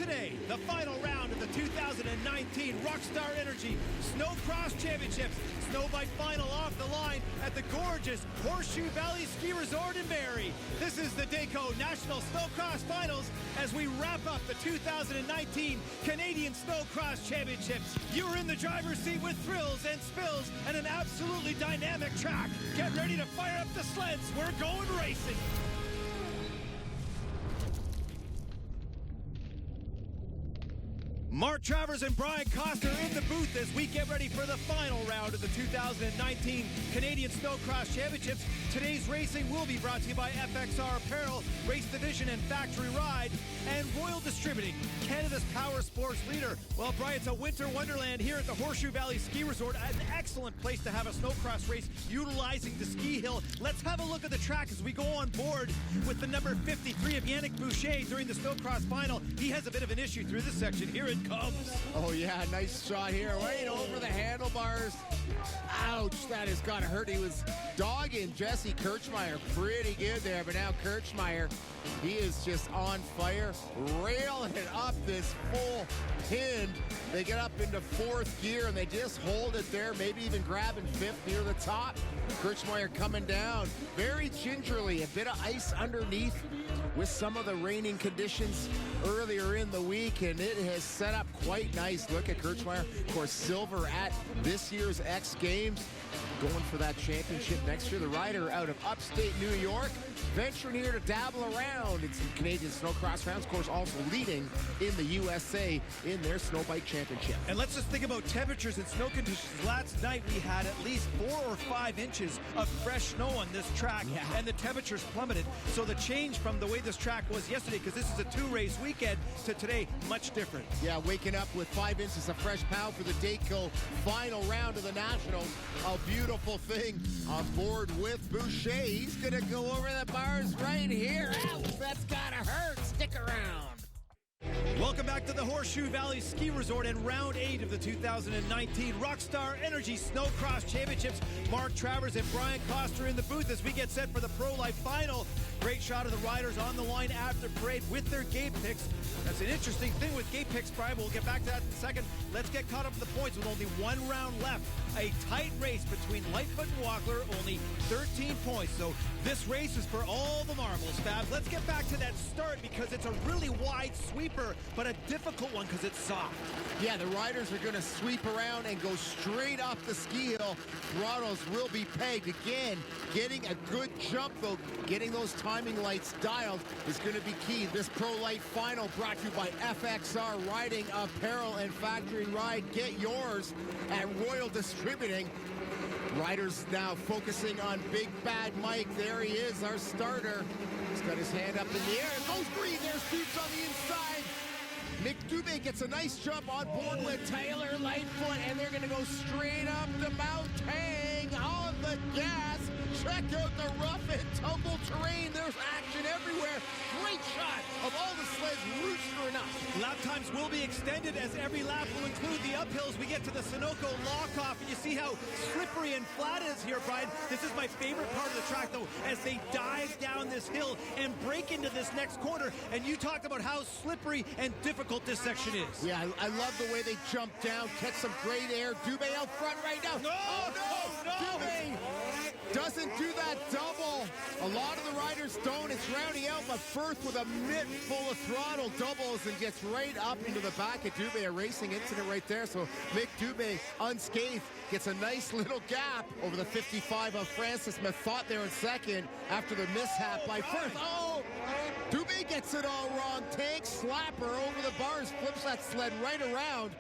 today, the final round of the 2019 Rockstar Energy Snowcross Championships. Snowbike final off the line at the gorgeous Horseshoe Valley Ski Resort in Barrie. This is the Dayco National Snowcross Finals as we wrap up the 2019 Canadian Snowcross Championships. You're in the driver's seat with thrills and spills and an absolutely dynamic track. Get ready to fire up the sleds. We're going racing. Mark Travers and Brian Costa are in the booth as we get ready for the final round of the 2019 Canadian Snowcross Championships. Today's racing will be brought to you by FXR Apparel, Race Division and Factory Ride, and Royal Distributing, Canada's power sports leader. Well, Brian, it's a winter wonderland here at the Horseshoe Valley Ski Resort. An excellent place to have a snowcross race utilizing the ski hill. Let's have a look at the track as we go on board with the number 53 of Yannick Boucher during the snowcross final. He has a bit of an issue through this section. Here it comes. Oh yeah, nice shot here, right over the handlebars. Ouch, that has got to hurt. He was dogging Jesse Kirchmeier pretty good there, but now Kirchmeier, he is just on fire, railing up this full hind. They get up into fourth gear and they just hold it there, maybe even grabbing fifth near the top. Kirchmeier coming down very gingerly, a bit of ice underneath with some of the raining conditions earlier in the week, and it has set up quite nice. Look at Kirchmeier, of course, silver at this year's X Games, going for that championship next year. The rider out of upstate New York, venturing here to dabble around in some Canadian snowcross rounds, of course, also leading in the USA in their snowbike championship. And let's just think about temperatures and snow conditions. Last night we had at least 4 or 5 inches of fresh snow on this track, and the temperatures plummeted. So the change from the way this track was yesterday, because this is a 2-race weekend, to today, much different. Yeah, waking up with 5 inches of fresh pound for the Dayco final round of the Nationals. A beautiful thing on board with Boucher. He's going to go over the bars right here. Ouch, that's got to hurt. Stick around. Welcome back to the Horseshoe Valley Ski Resort and round 8 of the 2019 Rockstar Energy Snowcross Championships. Mark Travers and Brian Costa in the booth as we get set for the Pro Life final. Great shot of the riders on the line after parade with their gate picks. That's an interesting thing with gate picks, Brian. We'll get back to that in a second. Let's get caught up to the points with only 1 round left. A tight race between Lightfoot and Walkler, only 13 points. So this race is for all the marbles, Fab. Let's get back to that start because it's a really wide sweeper, but a difficult one because it's soft. Yeah, the riders are going to sweep around and go straight up the ski hill. Throttles will be pegged. Again, getting a good jump, though, getting those timing lights dialed is going to be key. This Pro Light final brought to you by FXR Riding Apparel and Factory Ride. Get yours at Royal Distributing. Riders now focusing on Big Bad Mike. There he is, our starter. He's got his hand up in the air. Goes green. There's Dupes on the inside. Mick Dubé gets a nice jump on board with Taylor Lightfoot, and they're going to go straight up the mountain on the gas. Check out the rough and tumble terrain. There's action everywhere. Great shot of all the sleds rooster enough. Lap times will be extended as every lap will include the uphills. We get to the Sunoco lock-off, and you see how slippery and flat it is here, Brian. This is my favorite part of the track, though, as they dive down this hill and break into this next corner. And you talked about how slippery and difficult this section is. Yeah, I love the way they jump down, catch some great air. Dubé out front right now. No! Dubé doesn't do that double. A lot of the riders don't. It's rounding out, but Firth with a mitt full of throttle doubles and gets right up into the back of Dubé. A racing incident right there. So Mick Dubé, unscathed, gets a nice little gap over the 55 of Francis Methot there in second after the mishap by Firth. Oh! Dubé gets it all wrong. Tank slapper over the bars, flips that sled right around.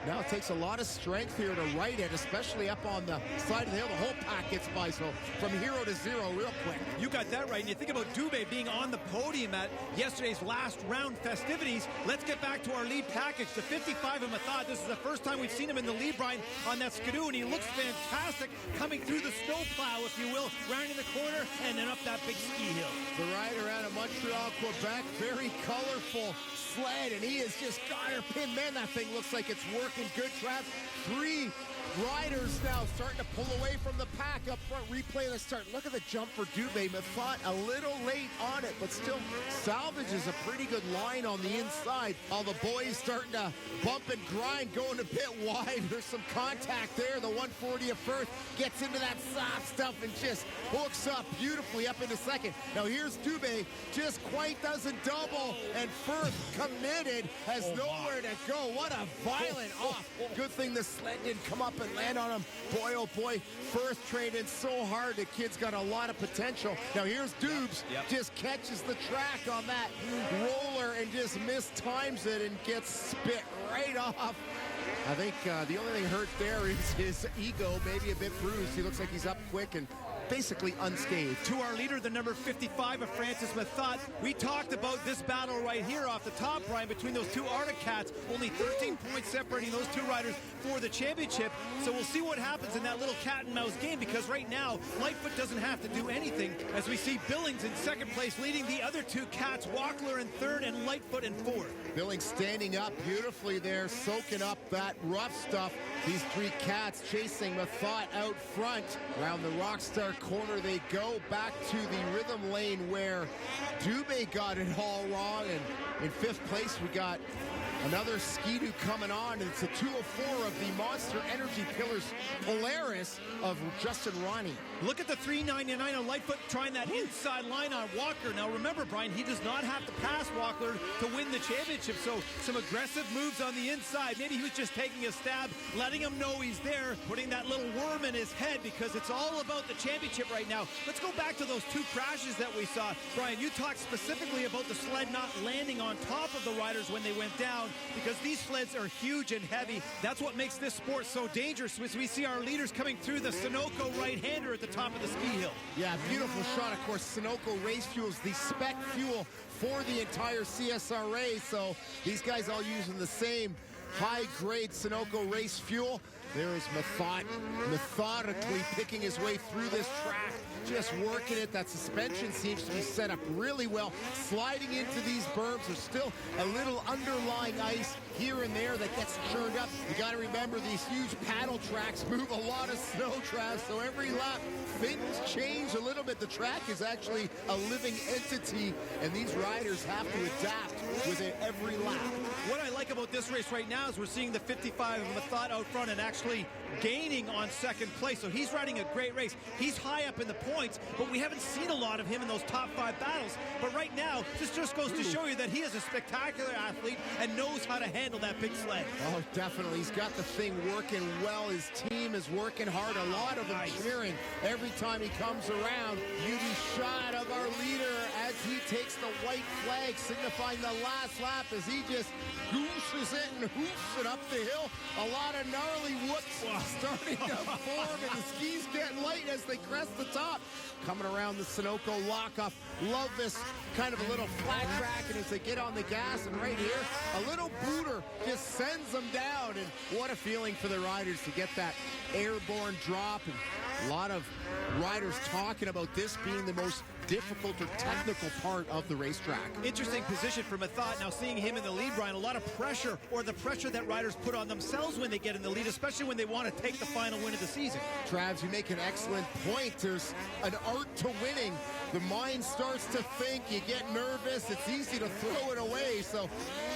Now it takes a lot of strength here to right it, especially up on the side of the hill. The whole pack gets by, so from hero to zero real quick. You got that right. And you think about Dubé being on the podium at yesterday's last round festivities. Let's get back to our lead package. The 55 of Method. This is the first time we've seen him in the lead, Brian, on that skidoo, and he looks fantastic coming through the snowplow, if you will, rounding the corner and then up that big ski hill. The rider out of Montreal, Quebec, very colorful sled, and he has just got her pinned. Man, that thing looks like it's working working good, Trav. 3 riders now starting to pull away from the pack up front. Replay the start. Look at the jump for Dubé. Methot a little late on it, but still salvages a pretty good line on the inside. All the boys starting to bump and grind, going a bit wide. There's some contact there. The 140 of Firth gets into that soft stuff and just hooks up beautifully up into second. Now here's Dubé, just quite doesn't double, and Firth committed, has nowhere to go. What a violent off. Good thing the sled didn't come up and land on him. Boy, oh boy, Firth training so hard. The kid's got a lot of potential. Now here's Dubes, just catches the track on that roller and just mistimes it and gets spit right off. I think the only thing hurt there is his ego, maybe a bit bruised. He looks like he's up quick and basically unscathed. To our leader, the number 55 of Francis Methot. We talked about this battle right here off the top, Brian, between those two Arctic Cats. Only 13 points separating those two riders for the championship. So we'll see what happens in that little cat and mouse game, because right now, Lightfoot doesn't have to do anything, as we see Billings in second place, leading the other two Cats, Walkler in third and Lightfoot in fourth. Billings standing up beautifully there, soaking up that rough stuff. These 3 Cats chasing Methot out front. Around the Rockstar corner they go, back to the rhythm lane where Dubé got it all wrong, and in 5th place we got another Ski-Doo coming on, and it's a 204 of the Monster Energy Pillars Polaris of Justin Ronnie. Look at the 399 on Lightfoot trying that inside line on Walker. Now remember, Brian, he does not have to pass Walker to win the championship, so some aggressive moves on the inside. Maybe he was just taking a stab, letting him know he's there, putting that little worm in his head, because it's all about the championship right now. Let's go back to those 2 crashes that we saw. Brian, you talked specifically about the sled not landing on top of the riders when they went down, because these sleds are huge and heavy. That's what makes this sport so dangerous, as we see our leaders coming through the Sunoco right-hander at the top of the ski hill. Yeah, beautiful shot. Of course, Sunoco race fuel is the spec fuel for the entire CSRA, so these guys all using the same high-grade Sunoco race fuel. There is Methot methodically picking his way through this track, just working it. That suspension seems to be set up really well. Sliding into these berms, there's still a little underlying ice here and there that gets churned up. You got to remember, these huge paddle tracks move a lot of snow, Trav, so every lap things change a little bit. The track is actually a living entity, and these riders have to adapt with it every lap. What I like about this race right now is we're seeing the 55 of Methot out front and actually gaining on second place. So he's riding a great race. He's high up in the points, but we haven't seen a lot of him in those top 5 battles. But right now, this just goes to show you that he is a spectacular athlete and knows how to handle that big sled. Oh, definitely. He's got the thing working well. His team is working hard. A lot of them cheering every time he comes around. Beauty shot of our leader as he takes the white flag, signifying the last lap, as he just gooses it and hoofs it up the hill. A lot of gnarly whoops starting to form, and the skis getting light as they crest the top. Coming around the Sunoco lockoff. Love this kind of a little flat track, and as they get on the gas, and right here, a little booter just sends them down. And what a feeling for the riders to get that airborne drop. And a lot of riders talking about this being the most difficult or technical part of the racetrack. Interesting position for Methot. Now seeing him in the lead, Brian, a lot of pressure, or the pressure that riders put on themselves when they get in the lead, especially when they want to take the final win of the season. Travs, you make an excellent point. There's an art to winning. The mind starts to think, you get nervous, it's easy to throw it away. So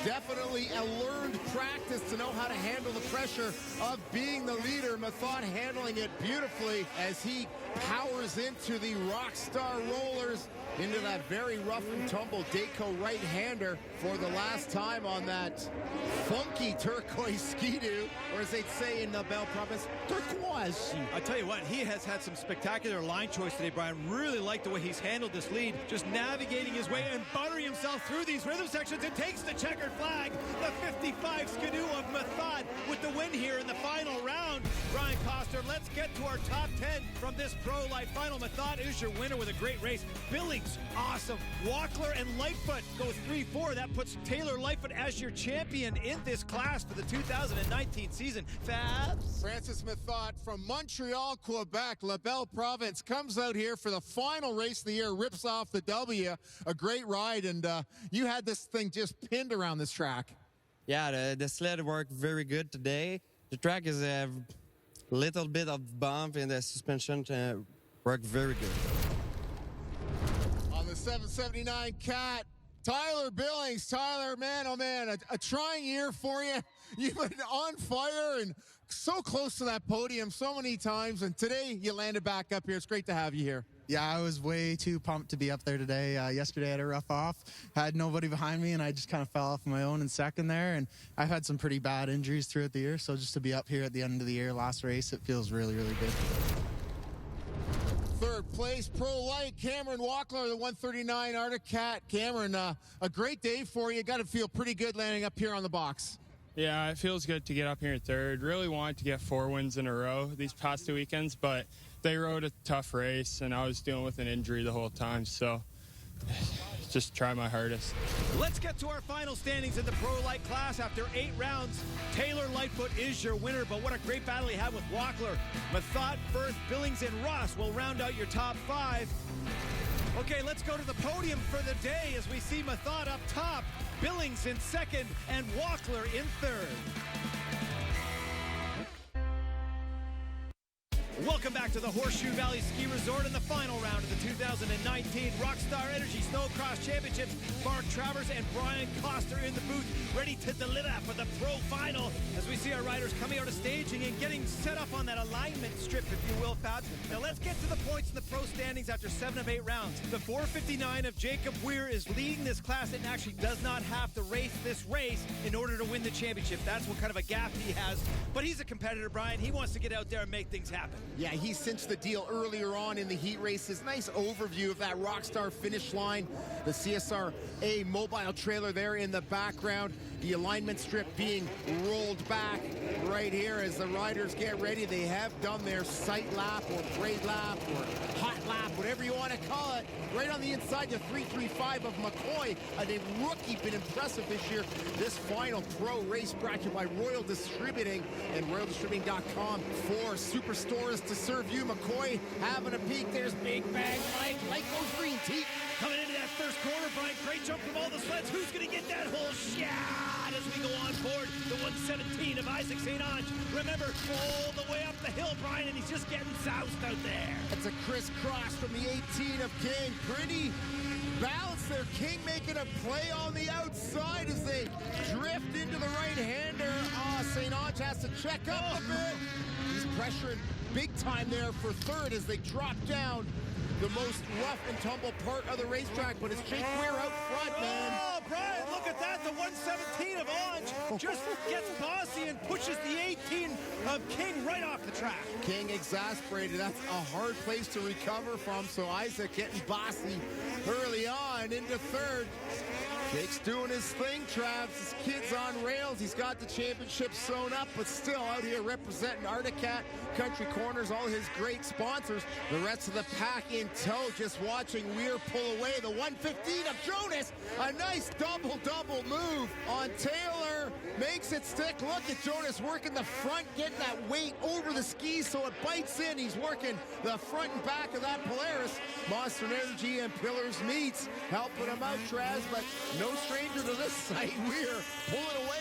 definitely a learned practice to know how to handle the pressure of being the leader. Methot handling it beautifully as he powers into the Rockstar rollers, into that very rough and tumble Dayco right-hander for the last time on that funky turquoise Ski-Doo, or as they'd say in the Belle Province, turquoise. I tell you what, he has had some spectacular line choice today, Brian. Really like the way he's handled this lead, just navigating his way and buttering himself through these rhythm sections, and takes the checkered flag. The 55 Ski-Doo of Methot with the win here in the final round. Brian Coster, let's get to our top 10 from this Pro Life final. Methot is your winner with a great race. Billings, awesome. Walkler and Lightfoot go 3-4. That puts Taylor Lightfoot as your champion in this class for the 2019 season. Fabs? Francis Methot from Montreal, Quebec, La Belle Province, comes out here for the final race of the year, rips off the W. A great ride, and you had this thing just pinned around this track. Yeah, the sled worked very good today. The track is a little bit of bump in the suspension, worked very good. On the 779 Cat, Tyler Billings. Tyler, man, oh man, a trying year for you. You've been on fire and so close to that podium so many times, and today you landed back up here. It's great to have you here. Yeah, I was way too pumped to be up there today. Yesterday I had a rough off, had nobody behind me, and I just kind of fell off on my own in second there. And I've had some pretty bad injuries throughout the year, so just to be up here at the end of the year, last race, it feels really, really good. Third place, Pro Lite, Cameron Walkler, the 139 Arctic Cat. Cameron, a great day for you. Got to feel pretty good landing up here on the box. Yeah, it feels good to get up here in third. Really wanted to get 4 wins in a row these past 2 weekends, but they rode a tough race, and I was dealing with an injury the whole time, so just try my hardest. Let's get to our final standings in the Pro Lite class. After 8 rounds, Taylor Lightfoot is your winner, but what a great battle he had with Walkler. Method, Firth, Billings, and Ross will round out your top 5. Okay, let's go to the podium for the day as we see Method up top, Billings in second, and Walkler in third. Welcome back to the Horseshoe Valley Ski Resort in the final round of the 2019 Rockstar Energy Snowcross Championships. Mark Travers and Brian Coster in the booth, ready to deliver for the pro final as we see our riders coming out of staging and getting set up on that alignment strip, if you will, Fabs. Now let's get to the points in the pro standings after 7 of 8 rounds. The 459 of Jacob Weir is leading this class and actually does not have to race this race in order to win the championship. That's what kind of a gap he has. But he's a competitor, Brian. He wants to get out there and make things happen. Yeah, he cinched the deal earlier on in the heat races. Nice overview of that Rockstar finish line. The CSRA mobile trailer there in the background. The alignment strip being rolled back right here as the riders get ready. They have done their sight lap or braid lap or hot lap, whatever you want to call it. Right on the inside, the 335 of McCoy. A rookie, been impressive this year. This final pro race brought to you by Royal Distributing and RoyalDistributing.com. 4 superstores to serve you. McCoy having a peek. There's Big Bang Mike. Mike goes green. Teeth coming into that first corner, Brian. Great jump from all the sleds. Who's going to get that whole shot as we go on board the 117 of Isaac St. Ange? Remember, all the way up the hill, Brian, and he's just getting soused out there. That's a crisscross from the 18 of King. Pretty balanced there. King making a play on the outside as they drift into the right-hander. St. Ange has to check up a bit. He's pressuring big time there for third as they drop down the most rough and tumble part of the racetrack, but it's Jake Weir out front, man. Oh, Brian, look at that. The 117 of Ange just gets bossy and pushes the 18 of King right off the track. King exasperated. That's a hard place to recover from, so Isaac getting bossy early on into third. Jake's doing his thing, Travis. His kid's on rails. He's got the championship sewn up, but still out here representing Arctic Cat, Country Corners, all his great sponsors. The rest of the pack in tow, just watching Weir pull away. The 115 of Jonas, a nice double move on Taylor. Makes it stick. Look at Jonas working the front, getting that weight over the skis so it bites in. He's working the front and back of that Polaris. Monster Energy and Pillars Meats helping him out, Traz, but no stranger to this sight. Weir pulling away.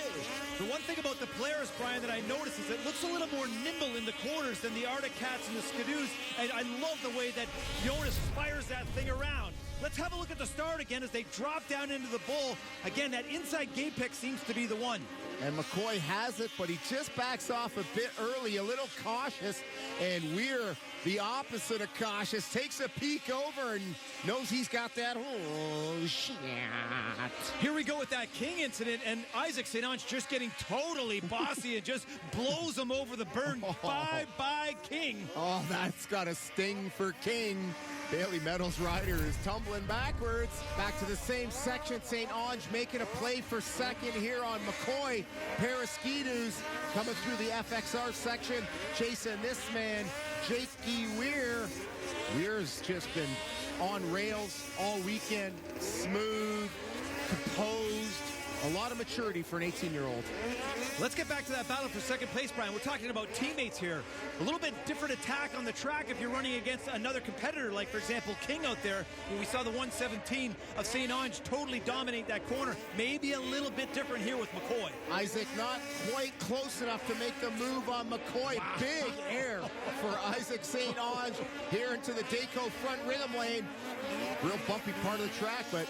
The one thing about the Polaris, Brian, that I noticed is it looks a little more nimble in the corners than the Arctic Cats and the Skidoos, and I love the way that Jonas fires that thing around. Let's have a look at the start again as they drop down into the bull. Again, that inside gate pick seems to be the one. And McCoy has it, but he just backs off a bit early, a little cautious. And Weir, the opposite of cautious, takes a peek over and knows he's got that. Oh, shit. Here we go with that King incident, and Isaac St. Ange just getting totally bossy and just blows him over the burn. Bye-bye, King. Oh, that's got a sting for King. Bailey Metals rider is tumbling backwards. Back to the same section. St. Ange making a play for second here on McCoy. Pair of Ski-Doos coming through the FXR section. Chasing this man, Jake Weir. Weir's just been on rails all weekend. Smooth, composed, a lot of maturity for an 18-year-old. Let's get back to that battle for second place, Brian. We're talking about teammates here. A little bit different attack on the track if you're running against another competitor, like, for example, King out there. When we saw the 117 of St. Ange totally dominate that corner. Maybe a little bit different here with McCoy. Isaac not quite close enough to make the move on McCoy. Wow. Big air for Isaac St. Ange here into the Dayco front rhythm lane. Real bumpy part of the track, but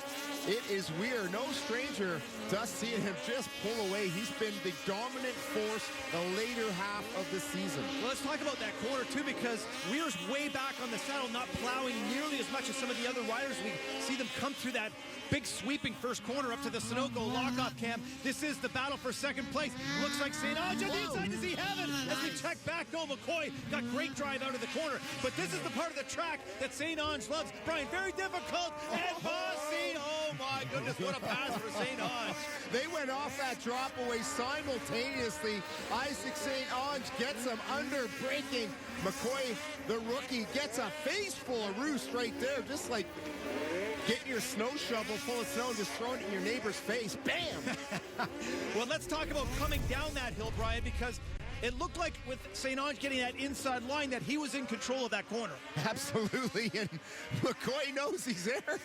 it is Weir, no stranger to us seeing him just pull away. He's been the dominant force the later half of the season. Well, let's talk about that corner, too, because Weir's way back on the saddle, not plowing nearly as much as some of the other riders. We see them come through that big sweeping first corner up to the Sunoco lockoff cam. This is the battle for second place. Looks like St. Ange on the inside. Does he have it? As we check back, no, McCoy got great drive out of the corner. But this is the part of the track that St. Ange loves. Brian, very difficult. And Bossy, oh my goodness, what a pass for St. Ange. They went off that drop away simultaneously. Isaac St. Ange gets him under braking. McCoy, the rookie, gets a face full of roost right there, just like getting your snow shovel full of snow and just throwing it in your neighbor's face. Bam! Well, let's talk about coming down that hill, Brian, because it looked like with St. Ange getting that inside line that he was in control of that corner. Absolutely, and McCoy knows he's there.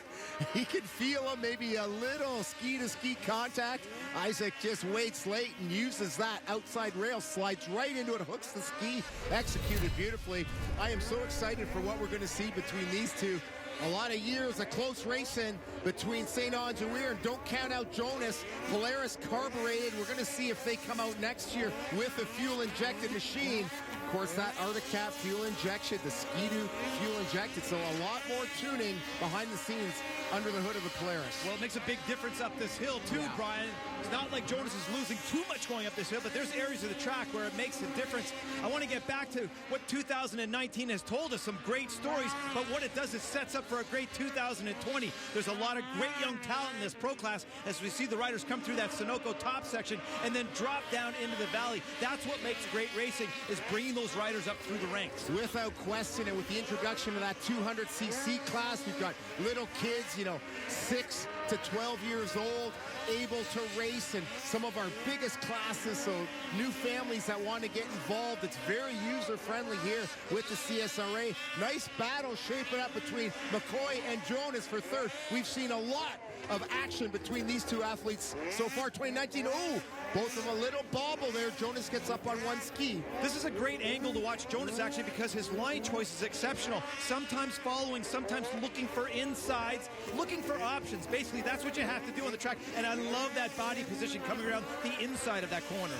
He can feel him, maybe a little ski-to-ski contact. Isaac just waits late and uses that outside rail, slides right into it, hooks the ski, executed beautifully. I am so excited for what we're going to see between these two. A lot of years of close racing between St. Ange and Weir. And don't count out Jonas. Polaris carbureted. We're going to see if they come out next year with a fuel-injected machine. Of course, that Arctic Cat fuel injection, the Ski-Doo fuel injected. So a lot more tuning behind the scenes under the hood of the Polaris. Well, it makes a big difference up this hill, too, Yeah. Brian. It's not like Jonas is losing too much going up this hill, but there's areas of the track where it makes a difference. I want to get back to what 2019 has told us, some great stories, but what it does is sets up for a great 2020. There's a lot of great young talent in this pro class as we see the riders come through that Sunoco top section and then drop down into the valley. That's what makes great racing, is bringing those riders up through the ranks. Without question, and with the introduction of that 200cc class, we've got little kids, 6 to 12 years old, able to race, and some of our biggest classes, so new families that want to get involved. It's very user-friendly here with the CSRA. Nice battle shaping up between McCoy and Jonas for third. We've seen a lot of action between these two athletes so far 2019. Oh, both of them a little bobble there. Jonas gets up on one ski. This is a great angle to watch Jonas, actually, because his line choice is exceptional. Sometimes following, sometimes looking for insides, looking for options. Basically, that's what you have to do on the track, and I love that body position coming around the inside of that corner.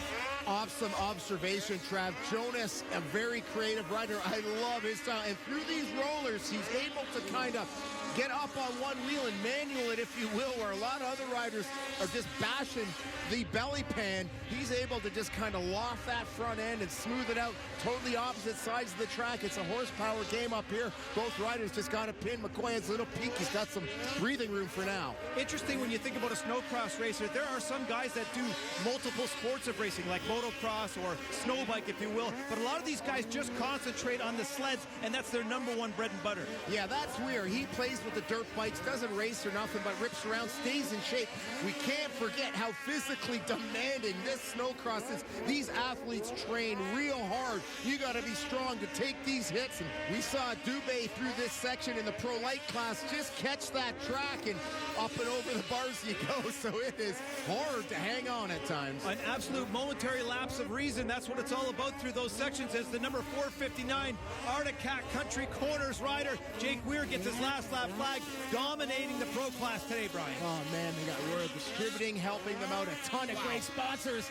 Awesome observation, Trav. Jonas, a very creative rider. I love his style. And through these rollers, he's able to kind of get up on one wheel and manual it, if you will, where a lot of other riders are just bashing the belly pan. He's able to just kind of loft that front end and smooth it out. Totally opposite sides of the track. It's a horsepower game up here. Both riders just got a pin. McCoy has a little peak. He's got some breathing room for now. Interesting when you think about a snowcross racer, there are some guys that do multiple sports of racing, like motocross or snow bike, if you will, but a lot of these guys just concentrate on the sleds, and that's their number one bread and butter. Yeah, that's weird. He plays with the dirt bikes, doesn't race or nothing, but rips around, stays in shape. We can't forget how physically demanding this snowcross is. These athletes train real hard. You got to be strong to take these hits, and we saw Dubé through this section in the Pro Lite class just catch that track, and up and over the bars you go, so it is hard to hang on at times. An absolute momentary lapse of reason. That's what it's all about through those sections, as the number 459 Arctic Cat Country Corners rider, Jake Weir, gets his last lap flag, dominating the pro class today, Brian. Oh, man, they got Royal Distributing helping them out. A ton of great sponsors.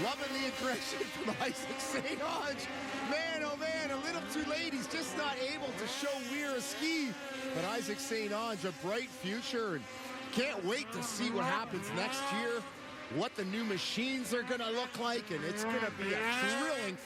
Loving the aggression from Isaac St. Ange. Man, oh, man, a little too late. He's just not able to show Weir a ski. But Isaac St. Ange, a bright future. And can't wait to see what happens next year, what the new machines are going to look like, and it's going to be a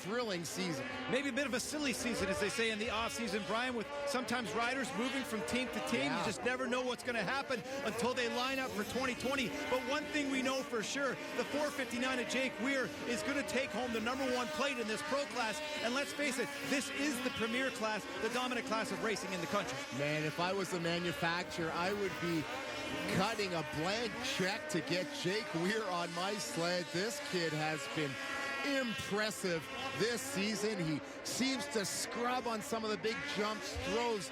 thrilling season. Maybe a bit of a silly season, as they say in the off-season, Brian, with sometimes riders moving from team to team. Yeah. You just never know what's going to happen until they line up for 2020. But one thing we know for sure, the 459 of Jake Weir is going to take home the number one plate in this pro class. And let's face it, this is the premier class, the dominant class of racing in the country. Man, if I was the manufacturer, I would be cutting a blank check to get Jake Weir on my sled. This kid has been impressive this season. He seems to scrub on some of the big jumps, throws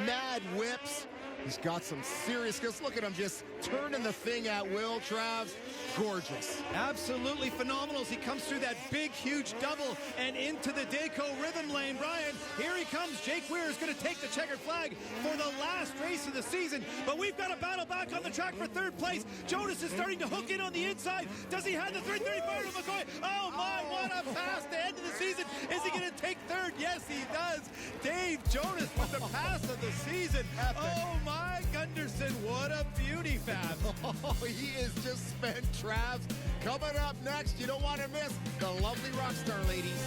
mad whips. He's got some serious skills. Look at him just turning the thing at will, Travs. Gorgeous. Absolutely phenomenal as he comes through that big, huge double and into the Dayco rhythm lane. Brian, here he comes. Jake Weir is going to take the checkered flag for the last race of the season. But we've got a battle back on the track for third place. Jonas is starting to hook in on the inside. Does he have the 335 to McCoy? Oh my, what a pass to end of the season. Is he going to take third? Yes, he does. Dave Jonas with the pass of the season. Oh my, Gunderson, what a beauty, Fab. Oh, he is just spent, Travs. Coming up next, you don't want to miss the lovely Rockstar ladies.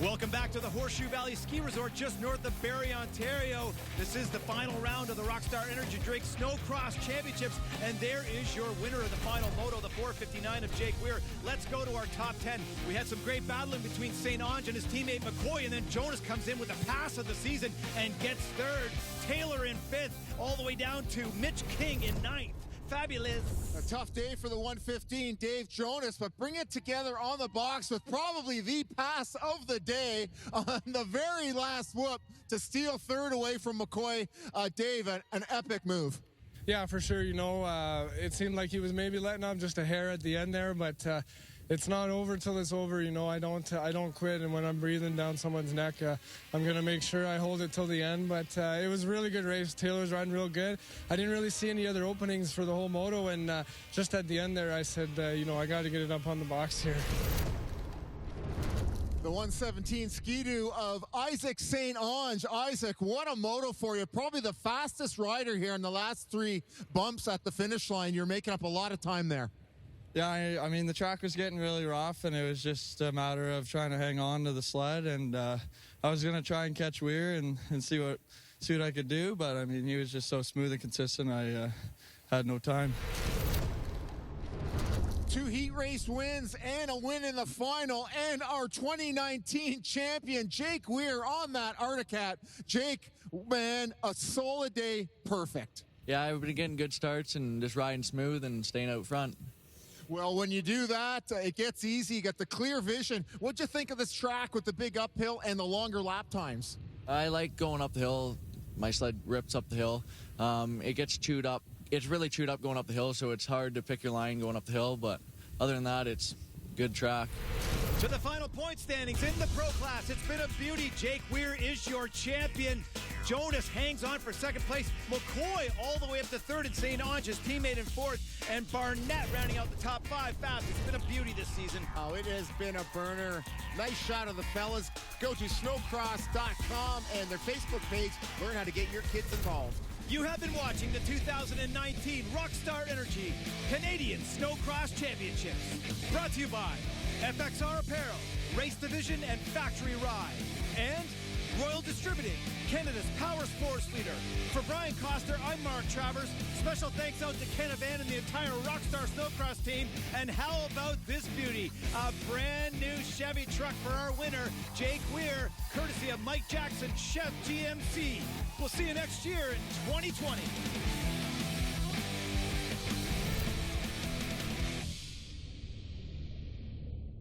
Welcome back to the Horseshoe Valley Ski Resort just north of Barrie, Ontario. This is the final round of the Rockstar Energy Drink Snowcross Championships, and there is your winner of the final moto, the 4:59 of Jake Weir. Let's go to our top 10. We had some great battling between St. Onge and his teammate McCoy, and then Jonas comes in with a pass of the season and gets third. Taylor in fifth, all the way down to Mitch King in ninth. Fabulous. A tough day for the 115, Dave Jonas, but bring it together on the box with probably the pass of the day on the very last whoop to steal third away from McCoy. Dave, an epic move. Yeah, for sure. You know, it seemed like he was maybe letting up just a hair at the end there, but it's not over till it's over. You know, I don't quit, and when I'm breathing down someone's neck, I'm gonna make sure I hold it till the end. But it was a really good race. Taylor's riding real good. I didn't really see any other openings for the whole moto, and just at the end there, I said, you know, I got to get it up on the box here. The 117 Ski-Doo of Isaac St. Onge. Isaac, what a moto for you. Probably the fastest rider here in the last three bumps at the finish line. You're making up a lot of time there. Yeah, I mean, the track was getting really rough, and it was just a matter of trying to hang on to the sled. And I was going to try and catch Weir and see what I could do. But, I mean, he was just so smooth and consistent, I had no time. 2 heat race wins and a win in the final, and our 2019 champion, Jake Weir, on that Articat. Jake, man, a solid day, perfect. Yeah, I've been getting good starts and just riding smooth and staying out front. Well, when you do that, it gets easy. You got the clear vision. What'd you think of this track with the big uphill and the longer lap times? I like going up the hill. My sled rips up the hill. It gets chewed up. It's really chewed up going up the hill, so it's hard to pick your line going up the hill, but other than that, it's good track. To the final point standings in the pro class. It's been a beauty. Jake Weir is your champion. Jonas hangs on for second place. McCoy all the way up to third, and St. Onge, his teammate, in fourth. And Barnett rounding out the top five. Fab, it's been a beauty this season. Oh, it has been a burner. Nice shot of the fellas. Go to snowcross.com and their Facebook page. Learn how to get your kids involved. You have been watching the 2019 Rockstar Energy Canadian Snowcross Championships. Brought to you by FXR Apparel, Race Division, and Factory Ride. And Royal Distributing, Canada's power sports leader. For Brian Coster, I'm Mark Travers. Special thanks out to Ken Evan and the entire Rockstar Snowcross team. And how about this beauty? A brand new Chevy truck for our winner, Jake Weir, courtesy of Mike Jackson, Chef GMC. We'll see you next year in 2020.